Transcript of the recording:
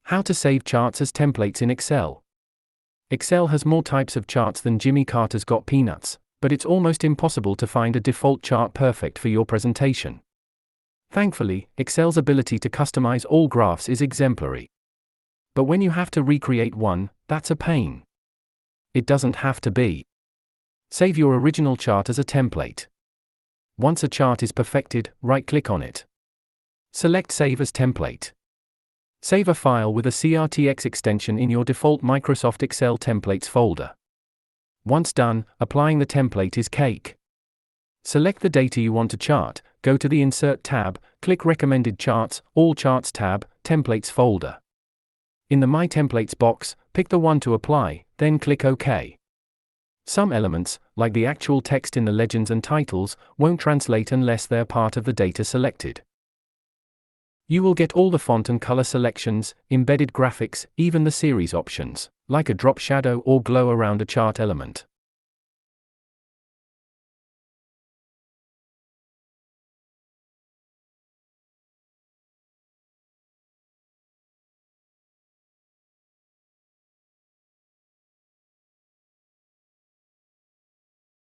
How to save charts as templates in Excel. Excel has more types of charts than Jimmy Carter's Got Peanuts, but it's almost impossible to find a default chart perfect for your presentation. Thankfully, Excel's ability to customize all graphs is exemplary. But when you have to recreate one, that's a pain. It doesn't have to be. Save your original chart as a template. Once a chart is perfected, right-click on it. Select Save as Template. Save a file with a CRTX extension in your default Microsoft Excel Templates folder. Once done, applying the template is cake. Select the data you want to chart, go to the Insert tab, click Recommended Charts, All Charts tab, Templates folder. In the My Templates box, pick the one to apply, then click OK. Some elements, like the actual text in the legends and titles, won't translate unless they're part of the data selected. You will get all the font and color selections, embedded graphics, even the series options, like a drop shadow or glow around a chart element.